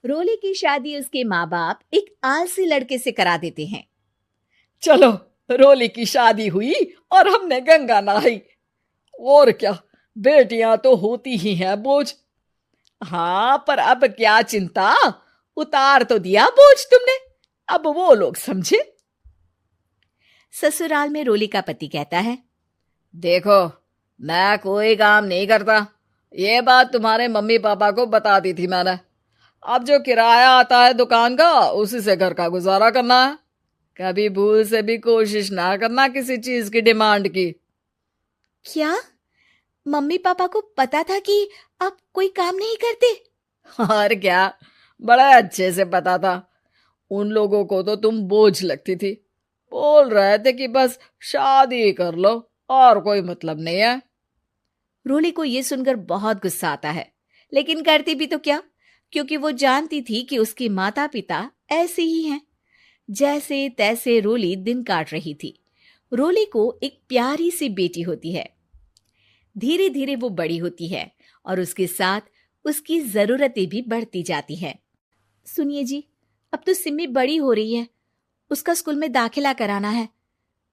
रोली की शादी उसके माँ बाप एक आलसी लड़के से करा देते हैं। चलो, रोली की शादी हुई और हमने गंगा नहाई। और क्या, बेटियां तो होती ही हैं बोझ। हाँ, पर अब क्या चिंता, उतार तो दिया बोझ तुमने, अब वो लोग समझे। ससुराल में रोली का पति कहता है, देखो, मैं कोई काम नहीं करता, ये बात तुम्हारे मम्मी पापा को बता दी थी मैंने। अब जो किराया आता है दुकान का, उसी से घर का गुजारा करना है। कभी भूल से भी कोशिश ना करना किसी चीज की डिमांड की। क्या मम्मी पापा को पता था कि आप कोई काम नहीं करते? और क्या, बड़ा अच्छे से पता था। उन लोगों को तो तुम बोझ लगती थी, बोल रहे थे कि बस शादी कर लो और कोई मतलब नहीं है। रोली को यह सुनकर बहुत गुस्सा आता है, लेकिन करती भी तो क्या, क्योंकि वो जानती थी कि उसके माता पिता ऐसे ही हैं। जैसे तैसे रोली दिन काट रही थी। रोली को एक प्यारी सी बेटी होती है। धीरे धीरे वो बड़ी होती है और उसके साथ उसकी जरूरतें भी बढ़ती जाती हैं। सुनिए जी, अब तो सिमी बड़ी हो रही है, उसका स्कूल में दाखिला कराना है।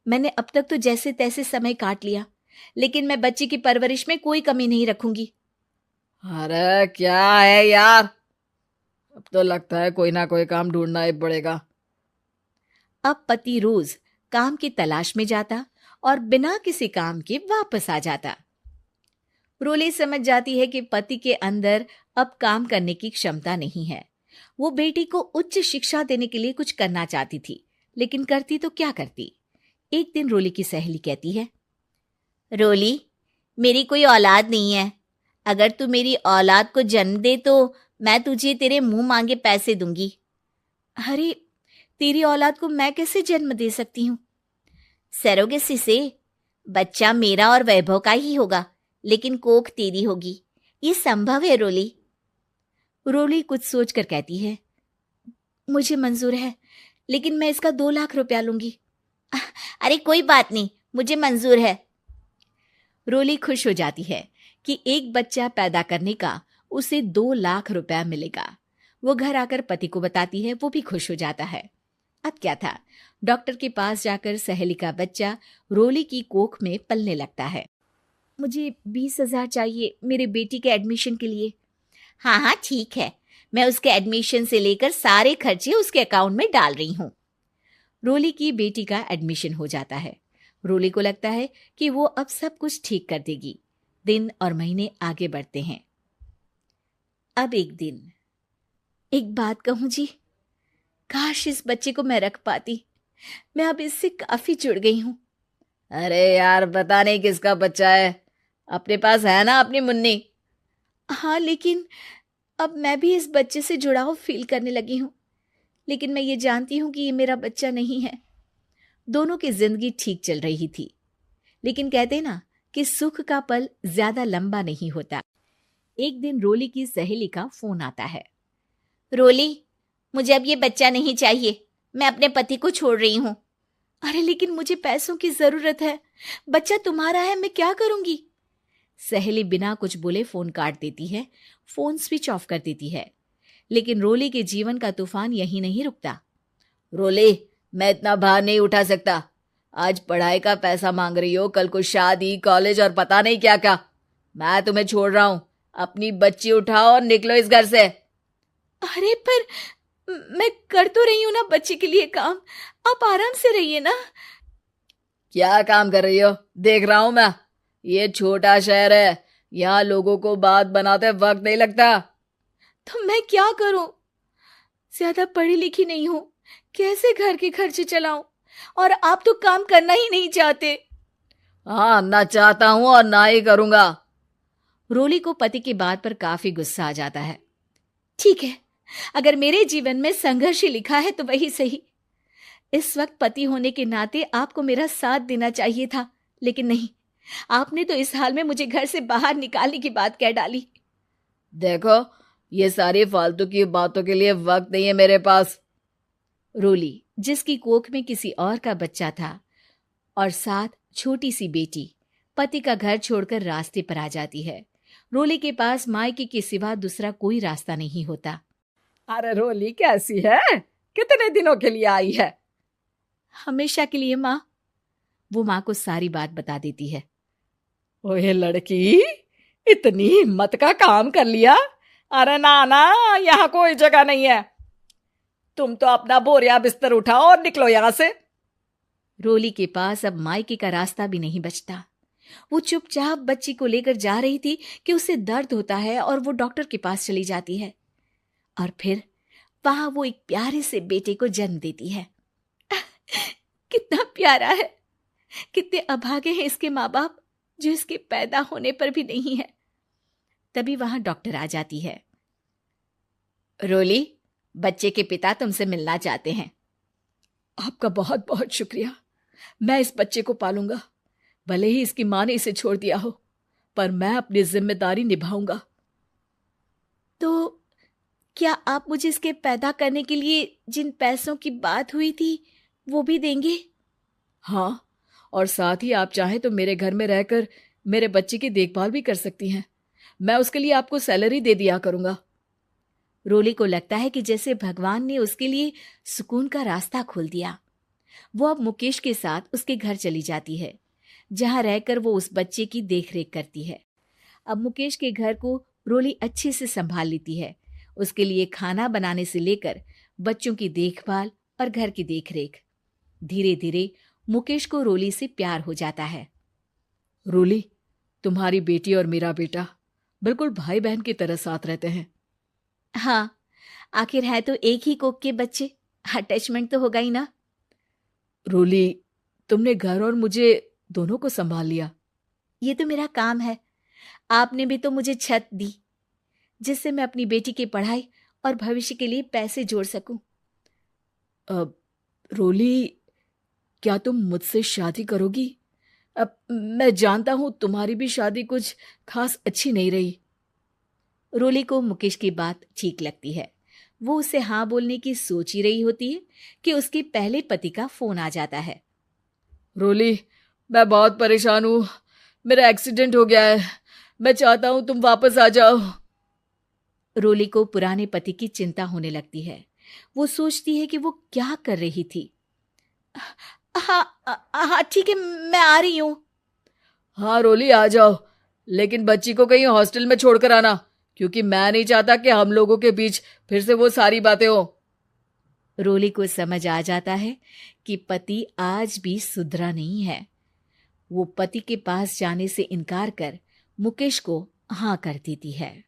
मैंने अब तक तो जैसे तैसे समय काट लिया, लेकिन मैं बच्ची की परवरिश में कोई कमी नहीं रखूंगी। अरे क्या है यार, अब तो लगता है कोई ना कोई काम ढूंढना ही पड़ेगा। अब पति रोज काम की तलाश में जाता और बिना किसी काम के वापस आ जाता। रोली समझ जाती है कि पति के अंदर अब काम करने की क्षमता नहीं है। वो बेटी को उच्च शिक्षा देने के लिए कुछ करना चाहती थी, लेकिन करती तो क्या करती। एक दिन रोली की सहेली कहती है, रोली, मेरी कोई औलाद नहीं है। अगर तू मेरी औलाद को जन्म दे तो मैं तुझे तेरे मुंह मांगे पैसे दूंगी। अरे, तेरी औलाद को मैं कैसे जन्म दे सकती हूँ? सरोगेसी से। बच्चा मेरा और वैभव का ही होगा, लेकिन कोख तेरी होगी। ये संभव है रोली। रोली कुछ सोचकर कहती है, मुझे मंजूर है, लेकिन मैं इसका 2 लाख रुपया लूंगी। अरे कोई बात नहीं, मुझे मंजूर है। रोली खुश हो जाती है कि एक बच्चा पैदा करने का उसे 2 लाख रुपया मिलेगा। वो घर आकर पति को बताती है, वो भी खुश हो जाता है। अब क्या था, डॉक्टर के पास जाकर सहेली का बच्चा रोली की कोख में पलने लगता है। मुझे 20,000 चाहिए मेरे बेटी के एडमिशन के लिए। हाँ हाँ ठीक है, मैं उसके एडमिशन से लेकर सारे खर्चे उसके अकाउंट में डाल रही हूँ। रोली की बेटी का एडमिशन हो जाता है। रोली को लगता है कि वो अब सब कुछ ठीक कर देगी। दिन और महीने आगे बढ़ते हैं। अब एक दिन, एक बात कहूं जी, काश इस बच्चे को मैं रख पाती। मैं अब इससे काफी जुड़ गई हूँ। अरे यार, पता नहीं किसका बच्चा है, अपने पास है ना अपनी मुन्नी। हाँ, लेकिन अब मैं भी इस बच्चे से जुड़ाव फील करने लगी हूँ। लेकिन मैं ये जानती हूँ कि ये मेरा बच्चा नहीं है। दोनों की जिंदगी ठीक चल रही थी, लेकिन कहते ना कि सुख का पल ज्यादा लंबा नहीं होता। एक दिन रोली की सहेली का फोन आता है। रोली, मुझे अब ये बच्चा नहीं चाहिए, मैं अपने पति को छोड़ रही हूँ। अरे लेकिन मुझे पैसों की जरूरत है, बच्चा तुम्हारा है, मैं क्या करूंगी? सहेली बिना कुछ बोले फोन काट देती है, फोन स्विच ऑफ कर देती है। लेकिन रोली के जीवन का तूफान यहीं नहीं रुकता। रोली, मैं इतना भार नहीं उठा सकता। आज पढ़ाई का पैसा मांग रही हो, कल को शादी, कॉलेज और पता नहीं क्या क्या। मैं तुम्हें छोड़ रहा हूँ, अपनी बच्ची उठाओ और निकलो इस घर से। अरे पर मैं कर तो रही हूं ना बच्चे के लिए काम, आप आराम से रहिए ना। क्या काम कर रही हो, देख रहा हूं मैं। ये छोटा शहर है, यहाँ लोगों को बात बनाते वक्त नहीं लगता। तो मैं क्या करूं? ज्यादा पढ़ी लिखी नहीं हूं, कैसे घर के खर्चे चलाऊं? और आप तो काम करना ही नहीं चाहते। हाँ, ना चाहता हूं और ना ही करूंगा। रोली को पति की बात पर काफी गुस्सा आ जाता है। ठीक है, अगर मेरे जीवन में संघर्ष ही लिखा है तो वही सही। इस वक्त पति होने के नाते आपको मेरा साथ देना चाहिए था, लेकिन नहीं, आपने तो इस हाल में मुझे घर से बाहर निकालने की बात कह डाली। देखो, ये सारी फालतू की बातों के लिए वक्त नहीं है मेरे पास। रोली, जिसकी कोख में किसी और का बच्चा था और साथ छोटी सी बेटी, पति का घर छोड़कर रास्ते पर आ जाती है। रोली के पास मायके के सिवा दूसरा कोई रास्ता नहीं होता। अरे रोली कैसी है? कितने दिनों के लिए आई है? हमेशा के लिए माँ। वो माँ को सारी बात बता देती है। ओए लड़की, इतनी हिम्मत का काम कर लिया। अरे ना ना, यहाँ कोई जगह नहीं है। तुम तो अपना बोरिया बिस्तर उठाओ और निकलो यहाँ से। रोली के पास अब मायके का रास्ता भी नहीं बचता। वो चुपचाप बच्ची को लेकर जा रही थी कि उसे दर्द होता है और वो डॉक्टर के पास चली जाती है और फिर वहां वो एक प्यारे से बेटे को जन्म देती है। कितना प्यारा है, कितने अभागे हैं इसके माँ बाप जो इसके पैदा होने पर भी नहीं है। तभी वहां डॉक्टर आ जाती है। रोली, बच्चे के पिता तुमसे मिलना चाहते हैं। आपका बहुत बहुत शुक्रिया। मैं इस बच्चे को पालूंगा, भले ही इसकी माँ ने इसे छोड़ दिया हो, पर मैं अपनी जिम्मेदारी निभाऊंगा। तो क्या आप मुझे इसके पैदा करने के लिए जिन पैसों की बात हुई थी वो भी देंगे? हाँ, और साथ ही आप चाहें तो मेरे घर में रहकर मेरे बच्चे की देखभाल भी कर सकती हैं। मैं उसके लिए आपको सैलरी दे दिया करूंगा। रोली को लगता है कि जैसे भगवान ने उसके लिए सुकून का रास्ता खोल दिया। वो अब मुकेश के साथ उसके घर चली जाती है, जहां रहकर वो उस बच्चे की देखरेख करती है। अब मुकेश के घर को रोली अच्छे से संभाल लेती है। उसके लिए खाना बनाने से लेकर बच्चों की देखभाल और घर की देखरेख। धीरे धीरे मुकेश को रोली से प्यार हो जाता है। रोली, तुम्हारी बेटी और मेरा बेटा बिल्कुल भाई बहन की तरह साथ रहते हैं। हाँ, आखिर है तो एक ही कोख के बच्चे, अटैचमेंट तो होगा ही ना। रोली, तुमने घर और मुझे दोनों को संभाल लिया। ये तो मेरा काम है। आपने भी तो मुझे छत दी जिससे मैं अपनी बेटी की पढ़ाई और भविष्य के लिए पैसे जोड़ सकूं। अब रोली, क्या तुम मुझसे शादी करोगी? अब मैं जानता हूं तुम्हारी भी शादी कुछ खास अच्छी नहीं रही। रोली को मुकेश की बात ठीक लगती है। वो उसे हाँ बोलने की सोच ही रही होती है कि उसके पहले पति का फोन आ जाता है। रोली, मैं बहुत परेशान हूं। मेरा एक्सीडेंट हो गया है। मैं चाहता हूं तुम वापस आ जाओ। रोली को पुराने पति की चिंता होने लगती है। वो सोचती है कि वो क्या कर रही थी। हाँ हाँ ठीक है, मैं आ रही हूं। हाँ रोली, आ जाओ, लेकिन बच्ची को कहीं हॉस्टल में छोड़कर आना, क्योंकि मैं नहीं चाहता कि हम लोगों के बीच फिर से वो सारी बातें हो। रोली को समझ आ जाता है कि पति आज भी सुधरा नहीं है। वो पति के पास जाने से इनकार कर मुकेश को हाँ कर देती है।